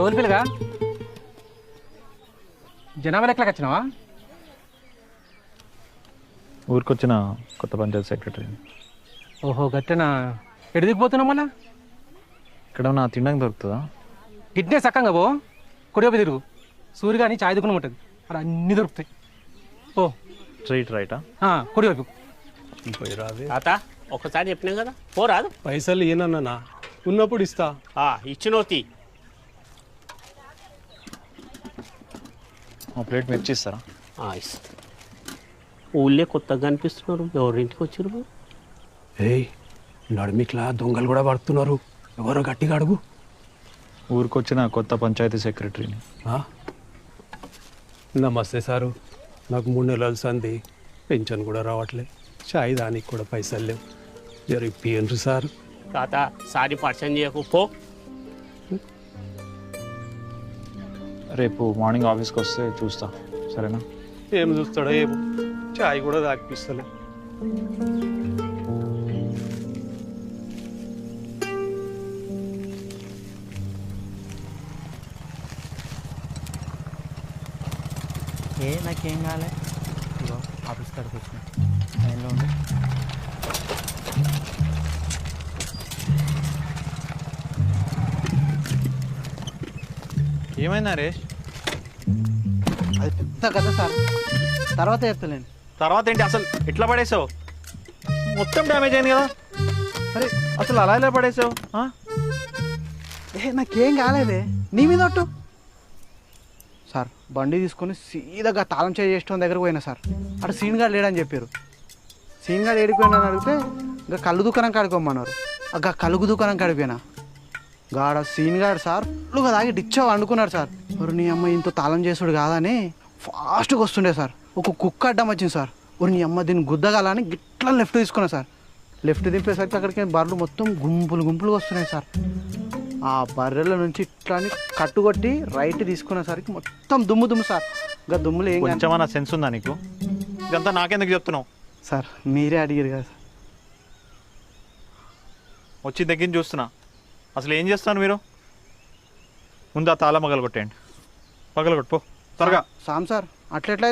ఎవరి పిల్లగా జనాభా లెక్కలకు వచ్చినావా? ఊరికొచ్చిన కొత్త పంచాయతీ సెక్రటరీ. ఓహో గట్టెనా. ఎటు దిగిపోతున్నావు మళ్ళా? ఇక్కడ నా తినడానికి దొరుకుతుందా? గిట్నే సక్కంగా పో, కొడివైపు తిరుగు. సూర్య కానీ చాయ్ దుకుని ఉంటుంది, అక్కడ అన్నీ దొరుకుతాయి. ఓ స్ట్రైట్ రైటా? కొడివైపు పోయి రాదే. తాత ఒక్కసారి చెప్పినాం కదా, పోరాదు. పైసలు ఏనన్నా ఉన్నప్పుడు ఇస్తా. ఇచ్చినోతి ప్లేట్ మిర్చి ఇస్తారా? ఊళ్ళే కొత్తగా అనిపిస్తున్నారు, ఎవరింటికి వచ్చారు? ఏయ్ నడిమిట్లా దొంగలు కూడా పడుతున్నారు, ఎవరో గట్టిగా అడుగు. ఊరికొచ్చిన కొత్త పంచాయతీ సెక్రటరీని. నమస్తే సారు, నాకు 3 నెలలు సంది, పెన్షన్ కూడా రావట్లే, చాయ్ దానికి కూడా పైసలు లేవు, జర ఇప్పియండ్రు సార్. తాత సారి పరిచయం చేయకు, పో. రేపు మార్నింగ్ ఆఫీస్కి వస్తే చూస్తా, సరేనా? ఏం చూస్తాడో ఏమో, చాయ్ కూడా తాగిపిస్తలే. నాకేం కాలే, ఇగో ఆఫీస్ కాడికి వచ్చిన లైన్లో ఉండి. ఏమైంది నరేష్? అది పెద్ద కథ సార్, తర్వాత చెప్తలేండి. తర్వాత ఏంటి అసలు ఎట్లా పడేసావు? మొత్తం డ్యామేజ్ అయింది కదా. అరే అసలు అలా ఎలా పడేసావు? నాకేం కాలేదే, నీ మీద ఒట్టు. సార్ బండి తీసుకొని సీదాగా తాళం చేసేసిన దగ్గరకు పోయినా సార్, అక్కడ సీన్ గార్డ్ లేడని చెప్పారు. సీన్ గార్డ్ ఏడిపోయినా అని అడిగితే ఇంకా కళ్ళు దుకాణం కాడుకోమన్నారు. ఇంకా కలుగు దుకాణం కాడిపోయినా గాడ సీన్ గార్డ్ సార్ ఫుల్గా తాగి డిచ్చా వండుకున్నాడు సార్. ఎవరు నీ అమ్మ ఇంత తాళం చేసుడు కాదని ఫాస్ట్గా వస్తుండే సార్. ఒక కుక్క అడ్డం వచ్చింది సార్, ఒరు నీ అమ్మ దీన్ని గుద్దగాలని గిట్లా లెఫ్ట్ తీసుకున్నా సార్. లెఫ్ట్ దింపేసరికి అక్కడికి బర్రెలు మొత్తం గుంపులు గుంపులుగా వస్తున్నాయి సార్. ఆ బర్రెల నుంచి ఇట్లా అని కట్టుకొట్టి రైట్ తీసుకునేసరికి మొత్తం దుమ్ము దుమ్ము సార్. ఇంకా దుమ్ములు ఏం కొంచెమన్నా సెన్స్ ఉందా నీకు? ఇదంతా నాకెందుకు చెప్తున్నావు? సార్ మీరే అడిగారు కదా సార్. వచ్చి దగ్గర చూస్తున్నా, అసలు ఏం చేస్తాను మీరు? ముందు ఆ తాళం పగలగొట్టేయండి, పగలగొట్టు పో త్వరగా. Sam sir అట్లెట్లయితే